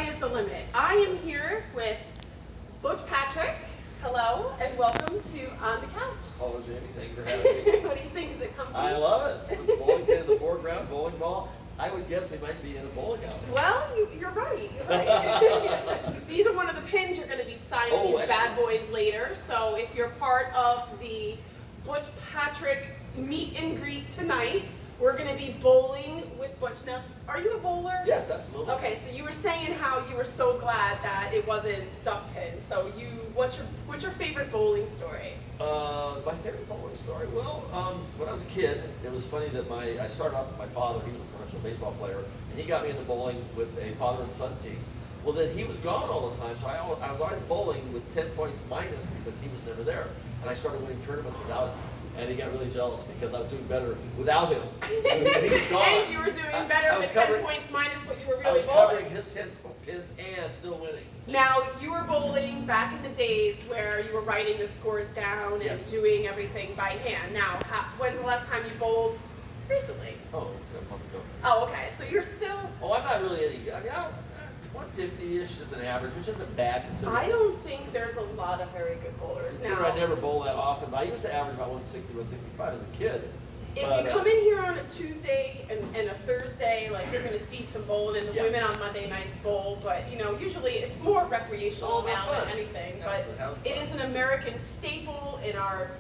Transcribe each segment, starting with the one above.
sky is the limit. I am here with Butch Patrick. Hello, and welcome to On the Couch. Hello, Jamie. Thank you for having me. What do you think? Is it comfy? I love it. With the bowling pin in the foreground, bowling ball. I would guess we might be in a bowling alley. Well, you're right. You're right. These are one of the pins you're going to be signing these bad boys later. So if you're part of the Butch Patrick meet and greet tonight, we're going to be bowling with Butch. Now, are you a bowler? Yes, absolutely. Okay, so you were saying how you were so glad that it wasn't duck pin. So what's your favorite bowling story? My favorite bowling story? Well, when I was a kid, it was funny that I started off with my father. He was a professional baseball player, and he got me into bowling with a father and son team. Well, then he was gone all the time, so I was always bowling with 10 points minus because he was never there. And I started winning tournaments without him. And he got really jealous because I was doing better without him. And he was gone. And you were doing better with 10 points minus what you were really bowling. I was covering his 10 pins and still winning. Now, you were bowling back in the days where you were writing the scores down and doing everything by hand. Now, when's the last time you bowled? Recently. Oh, a month ago. Oh, okay. So you're still... Oh, I'm not really any good. I mean, 150-ish is an average, which isn't bad considering. I don't think there's a lot of very good bowlers now. I never bowl that often, but I used to average about 160, 165 as a kid. If you come in here on a Tuesday and a Thursday, like you're going to see some bowling, and the women on Monday nights bowl, but usually it's more recreational now than anything. But it is an American staple in our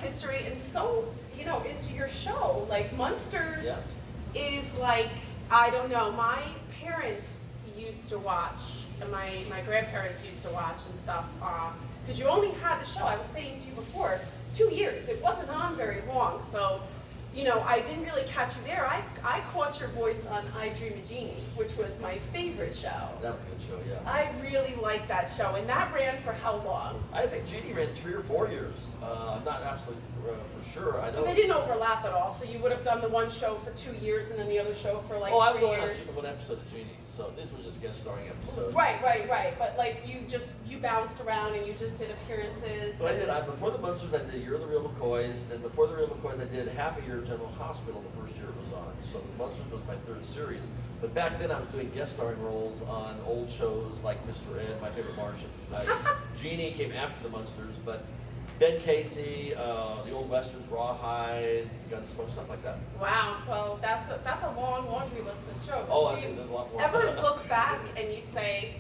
history, and so is your show. Like Munsters is like, I don't know, my parents used to watch, and my grandparents used to watch and stuff, because you only had the show, I was saying to you before, 2 years. It wasn't on very long, so I didn't really catch you there. I caught your voice on I Dream of Jeannie, which was my favorite show. That was a good show, yeah. I really liked that show, and that ran for how long? I think Jeannie ran 3 or 4 years. I'm not absolutely for sure. So they didn't overlap at all, so you would have done the one show for 2 years and then the other show for like 3 years? Oh, I was going on one episode of Jeannie, so this was just guest starring episodes. Right. But like you bounced around and you just did appearances. So I did. Before the Munsters, I did a year of the Real McCoys. Then before the Real McCoys, I did half a year at General Hospital the first year it was on. So the Munsters was my 3rd series. But back then, I was doing guest starring roles on old shows like Mr. Ed, My Favorite Martian. Jeannie came after the Munsters, but Ben Casey, the old westerns, Rawhide, Gunsmoke, stuff like that. Wow. Well, that's a long laundry list of shows. Oh, I think there's a lot more. Ever look back and you say,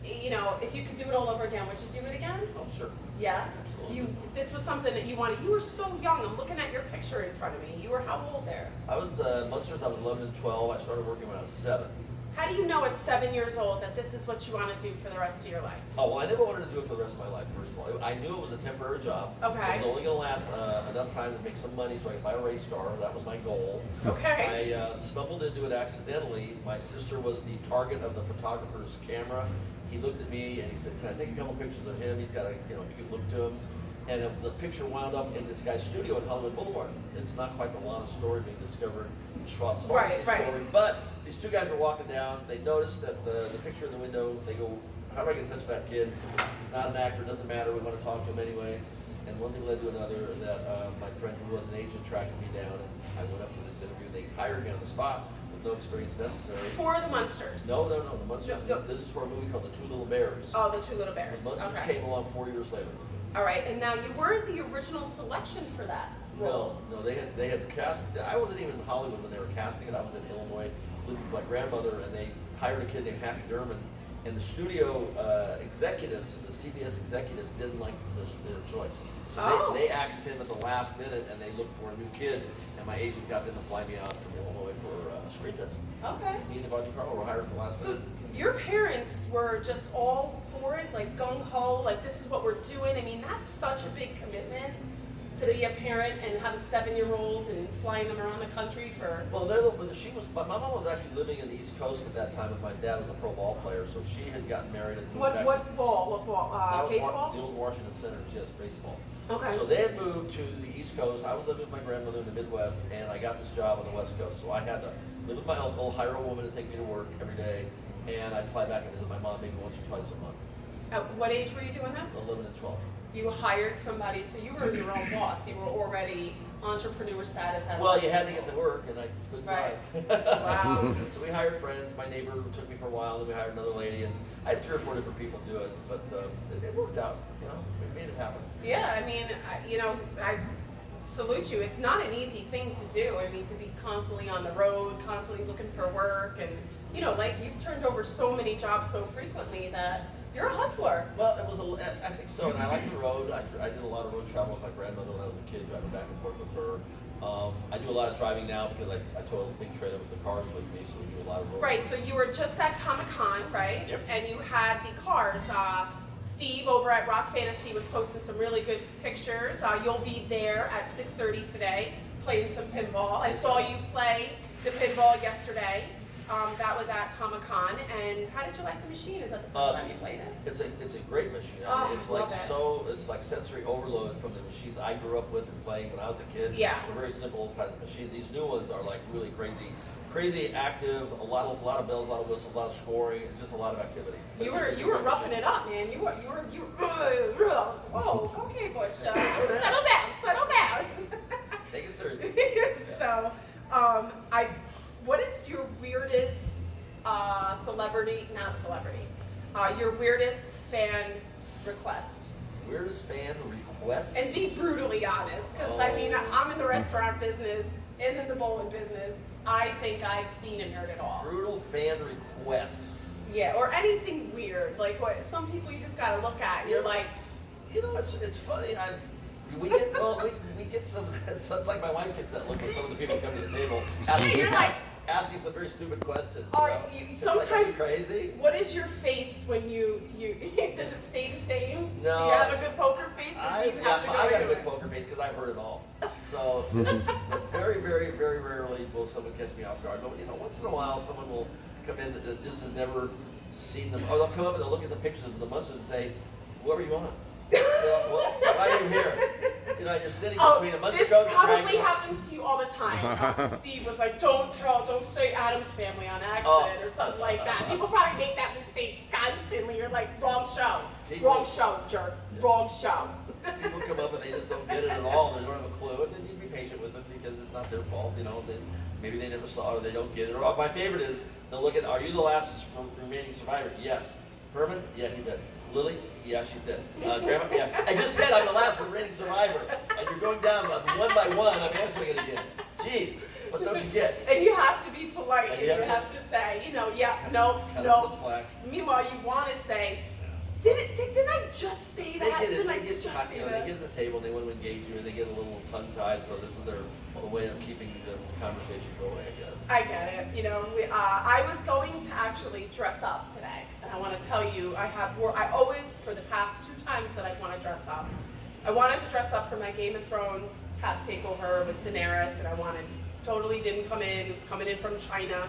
if you could do it all over again, would you do it again? Oh, sure. Yeah? Absolutely. This was something that you wanted. You were so young. I'm looking at your picture in front of me. You were how old there? I was, Munsters, I was 11 and 12. I started working when I was 7. How do you know at 7 years old that this is what you want to do for the rest of your life? Oh, well, I never wanted to do it for the rest of my life, first of all. I knew it was a temporary job. Okay. It was only going to last enough time to make some money so I could buy a race car. That was my goal. Okay. I stumbled into it accidentally. My sister was the target of the photographer's camera. He looked at me and he said, "Can I take a couple pictures of him? He's got a cute look to him." And the picture wound up in this guy's studio in Hollywood Boulevard. It's not quite the Lana story being discovered, Schwartz story, but these 2 guys were walking down. They noticed that the picture in the window. They go, "How do I get in touch with that kid? He's not an actor. Doesn't matter. We want to talk to him anyway." And one thing led to another. That my friend who was an agent tracked me down, and I went up to this interview. They hired me on the spot with no experience necessary. For the Munsters? No. The Munsters. This is for a movie called The 2 Little Bears. Oh, The 2 Little Bears. The Munsters came along 4 years later. All right, and now you weren't the original selection for that role. No, they had cast. I wasn't even in Hollywood when they were casting it. I was in Illinois living with my grandmother, and they hired a kid named Happy Derman. And the studio executives, the CBS executives, didn't like their choice. So they axed him at the last minute, and they looked for a new kid. And my agent got them to fly me out from Illinois for a screen test. Okay. Me and Yvonne DiCarlo were hired at the last minute. Your parents were just all for it, like gung-ho, like this is what we're doing. I mean, that's such a big commitment to be a parent and have a 7-year-old and flying them around the country for... Well, my mom was actually living in the East Coast at that time, and my dad was a pro ball player, so she had gotten married and moved back. What ball? Baseball? The old Washington Senators, yes, baseball. Okay. So they had moved to the East Coast. I was living with my grandmother in the Midwest, and I got this job on the West Coast. So I had to live with my uncle, hire a woman to take me to work every day, and I'd fly back and visit my mom maybe once or twice a month. At what age were you doing this? 11 and 12. You hired somebody, so you were your own boss. You were already entrepreneur status at Well, you had to get to work, and I couldn't Right. drive. Wow. So we hired friends. My neighbor took me for a while, then we hired another lady, and I had 3 or 4 different people do it, but it worked out. You know, we made it happen. Yeah, I mean, I salute you. It's not an easy thing to do. I mean, to be constantly on the road, constantly looking for work, and like you've turned over so many jobs so frequently that you're a hustler. Well, I think so, and I like the road. I did a lot of road travel with my grandmother when I was a kid, driving back and forth with her. I do a lot of driving now because I tow a big trailer with the cars with me, so we do a lot of road. Right, so you were just at Comic-Con, right? Yep. And you had the cars. Steve over at Rock Fantasy was posting some really good pictures. You'll be there at 6:30 today playing some pinball. I saw you play the pinball yesterday. That was at Comic-Con. And how did you like the machine? Is that the first time you played it? It's a great machine. Oh, It's love like it's like sensory overload from the machines I grew up with and playing when I was a kid. Yeah. They're very simple kinds of machines. These new ones are like really crazy active, a lot of bells, a lot of whistles, a lot of scoring, just a lot of activity. You were roughing it up, man. You were. Whoa, okay, Butch. Settle down. Take it seriously. So, what is your weirdest your weirdest fan request? Weirdest fan request? And be brutally honest, because I mean, I'm in the restaurant business and in the bowling business. I think I've seen and heard it all. Brutal fan requests. Yeah, or anything weird, like what some people you just gotta look at. And you're like, it's funny. We get some. It's like my wife gets that look when some of the people come to the table asking some very stupid questions. Sometimes are you crazy? What is your face when you does it stay the same? No. Do you have a good poker face? Or do you have to go I got a into good it? poker face because I've heard it all. So very, very, very rarely will someone catch me off guard. But once in a while, someone will come in that just has never seen them, or they'll come up and they'll look at the pictures of the Munster and say, "Whoever you want." Why are you here? You're sitting between a Munster this coach and probably happens to you all the time. Steve was like, don't say Adam's family on accident or something like that. People probably make that mistake constantly. You're like, wrong show, jerk, wrong show. People come up and they just don't get it at all. They don't have a clue, and then you be patient with them because it's not their fault. Maybe they never saw it or they don't get it. Or my favorite is they'll look at, are you the last remaining survivor? Yes. Herman? Yeah, he did. Lily? Yeah, she did. Grandma? Yeah. I just said I'm the last remaining survivor, and you're going down one by one. I'm answering it again. Jeez, what don't you get? And you have to be polite, and you have to say, no. Some slack. Meanwhile, you want to say, didn't I just say that? They get at the table, they want to engage you, and they get a little tongue-tied, so this is their way of keeping the conversation going, I guess. I get it. I was going to actually dress up today, and I want to tell you, I always, for the past 2 times that I want to dress up, I wanted to dress up for my Game of Thrones tap takeover with Daenerys, and totally didn't come in. It was coming in from China.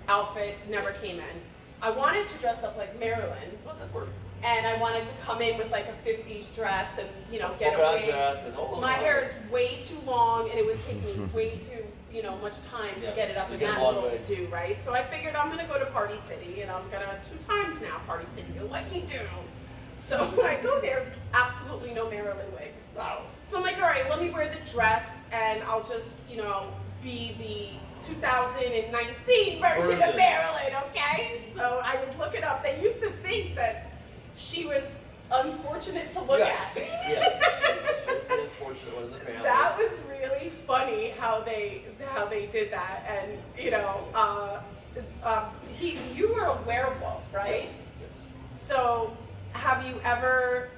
Outfit never came in. I wanted to dress up like Marilyn. Well, that worked. And I wanted to come in with like a 50s dress and, get a wig. My hair is way too long and it would take me way too, much time to get it up in that little do, right? So I figured I'm gonna go to Party City and I'm gonna 2 times now Party City to let me do. So I go there, absolutely no Marilyn wigs. Wow. So I'm like, all right, let me wear the dress and I'll just, be the 2019 version of Marilyn, okay? So I was looking up, they used to think that she was unfortunate to look at. Yes, she was the unfortunate one in the family. That was really funny how they did that, and you were a werewolf, right? Yes. So have you ever,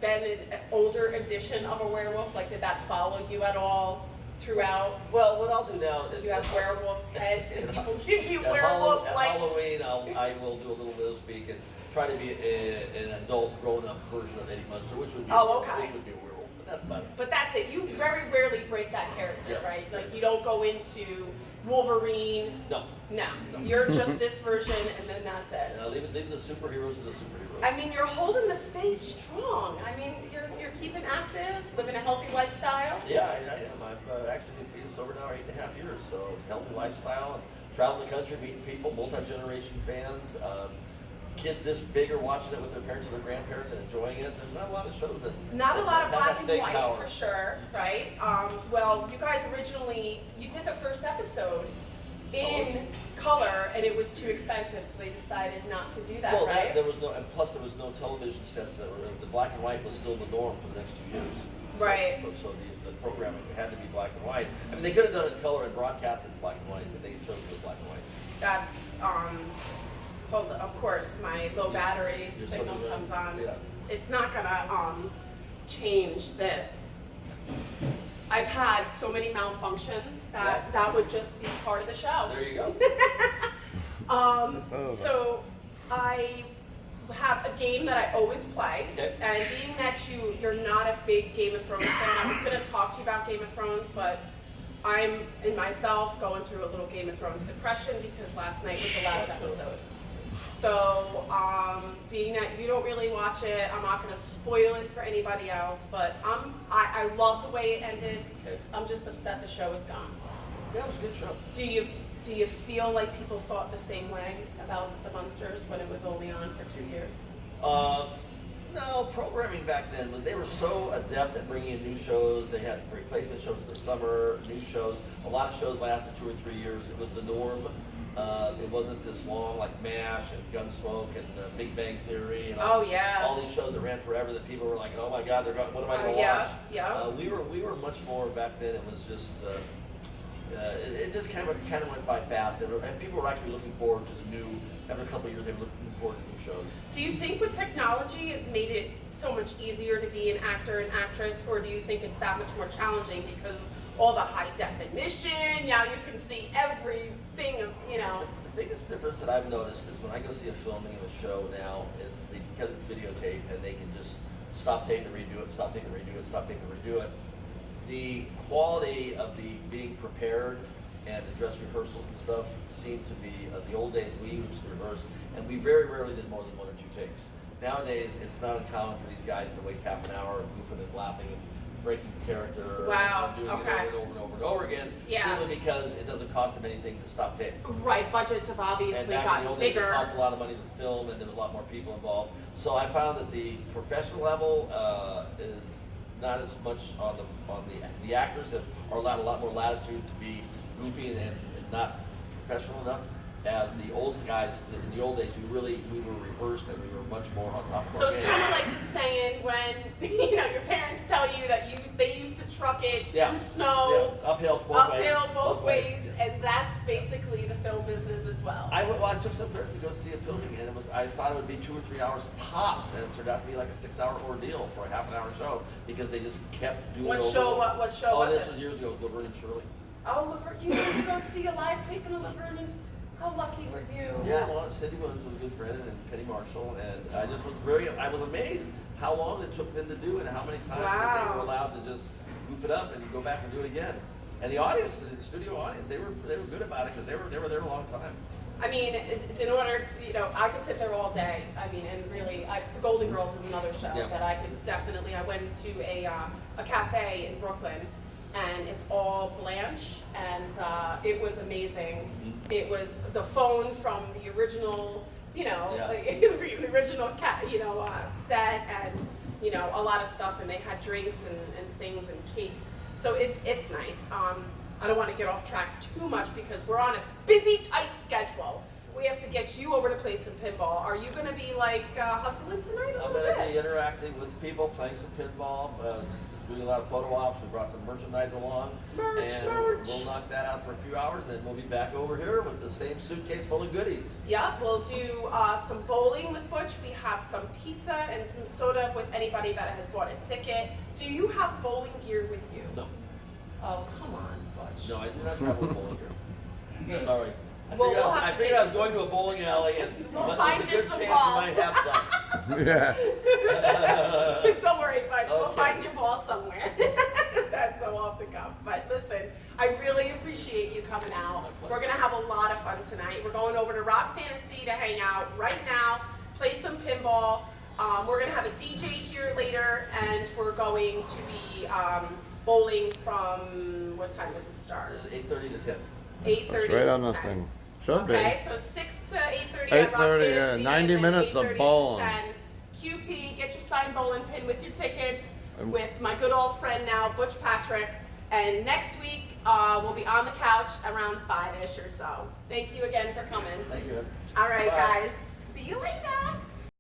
been an older edition of a werewolf? Like, did that follow you at all throughout? Well, what I'll do now is you have werewolf heads, and people give you werewolf at Halloween. I will do a little bit of speak and try to be an adult, grown-up version of Eddie Munster, which would be which would be a werewolf. But that's about it. But that's it. You very rarely break that character, Yes. right? Like, you don't go into Wolverine. No. You're just this version, and then that's it. Leave the superheroes to the superheroes. I mean, you're holding the face strong. I mean, you're keeping active, living a healthy lifestyle. Yeah, I am. I've actually been sober now 8.5 years, so healthy lifestyle, and travel the country, meeting people, multi-generation fans. kids this big are watching it with their parents and their grandparents and enjoying it. There's not a lot of shows that not a lot of have black that and staying white power. for sure, right? Well, you guys originally you did the first episode in color, and it was too expensive, so they decided not to do that. Well, right? there was no, and plus there was no television sets. The black and white was still the norm for the next 2 years. Right. So the programming had to be black and white. I mean, they could have done it in color and broadcast it in black and white, but they chose to do black and white. That's of course my low battery You're signal something comes on. Yeah. It's not gonna change this. I've had so many malfunctions that that would just be part of the show. There you go. So I have a game that I always play, Okay. and being that you're not a big Game of Thrones fan, I was going to talk to you about Game of Thrones, but I'm in myself going through a little Game of Thrones depression because last night was the last episode. So being that you don't really watch it, I'm not going to spoil it for anybody else, but I love the way it ended. Okay. I'm just upset the show is gone. Yeah, it was a good show. Do you feel like people thought the same way about the Munsters when it was only on for 2 years? No, programming back then, they were so adept at bringing in new shows. They had replacement shows for the summer, new shows. A lot of shows lasted 2 or 3 years. It was the norm. It wasn't this long, like MASH and Gunsmoke and Big Bang Theory and all these shows that ran forever that people were like, oh my God, what am I going to watch? Yeah. We were much more back then. It was just it just kind of went by fast. And people were actually looking forward to the new. After a couple of years, they were looking forward to new shows. Do you think with technology has made it so much easier to be an actor and actress, or do you think it's that much more challenging because of all the high definition? Now you can see everything, you know. The biggest difference that I've noticed is when I go see a filming of a show now, is because it's videotaped and they can just stop tape and redo it, stop tape and redo it, stop tape and redo it. The quality of the being prepared and the dress rehearsals and stuff seemed to be, the old days we used to rehearse, and we very rarely did more than 1 or 2 takes. Nowadays, it's not uncommon for these guys to waste half an hour goofing and laughing and breaking character and doing it over and over and over and over again, simply because it doesn't cost them anything to stop tape. Right, budgets have obviously gotten bigger. It cost a lot of money to film, and there was a lot more people involved. So I found that the professional level is not as much on the actors that are allowed a lot more latitude to be goofy and not professional enough. As the old guys, in the old days, we were rehearsed and we were much more on top of So our it's game. kind of like the saying when your parents tell you that they used to truck it through snow, uphill both ways, and that's basically the film business as well. I took some friends to go see a filming, and I thought it would be 2 or 3 hours tops, and it turned out to be like a 6-hour ordeal for a half-an-hour show because they just kept doing it over. What show was it? This was years ago. It was Laverne and Shirley. Oh, Laverne! You went to go see a live taping of Laverne and how lucky were you? Yeah, well, Cindy was a good friend, and Penny Marshall, and I just was I was amazed how long it took them to do it, and how many times that they were allowed to just goof it up and go back and do it again. And the audience, the studio audience, they were good about it because they were there a long time. I mean, in order, I could sit there all day. I mean, and really, the Golden Girls is another show that I could definitely. I went to a cafe in Brooklyn, and it's all Blanche, and it was amazing. It was the phone from the original, the original set, and a lot of stuff, and they had drinks and things and cakes. So it's nice. I don't want to get off track too much because we're on a busy, tight schedule. We have to get you over to play some pinball. Are you going to be hustling tonight? I'm going to be interacting with people, playing some pinball, doing a lot of photo ops. We brought some merchandise along. Merch. We'll knock that out for a few hours, then we'll be back over here with the same suitcase full of goodies. Yeah, we'll do some bowling with Butch. We have some pizza and some soda with anybody that has bought a ticket. Do you have bowling gear with you? No. Oh, come on, Butch. No, I do not travel with bowling gear. Sorry. I figured I was going to a bowling alley, and we'll there's a good chance you might have some. Yeah. Don't worry, Butch. We'll find your ball somewhere. That's so off the cuff. But listen, I really appreciate you coming out. We're going to have a lot of fun tonight. We're going over to Rock Fantasy to hang out right now, play some pinball. We're going to have a DJ here later, and we're going to be bowling from, what time does it start? 8:30 to 10. 8:30 That's right on to the 10. thing. Should Okay, be. so 6 to 8:30 at Rock 8:30, Fantasy, yeah, and 90 then minutes of 8:30 to bowling. 10. QP, get your signed bowling pin with your tickets with my good old friend now, Butch Patrick. And next week, we'll be on the couch around 5-ish or so. Thank you again for coming. Thank you. All right, Bye. guys. See you later.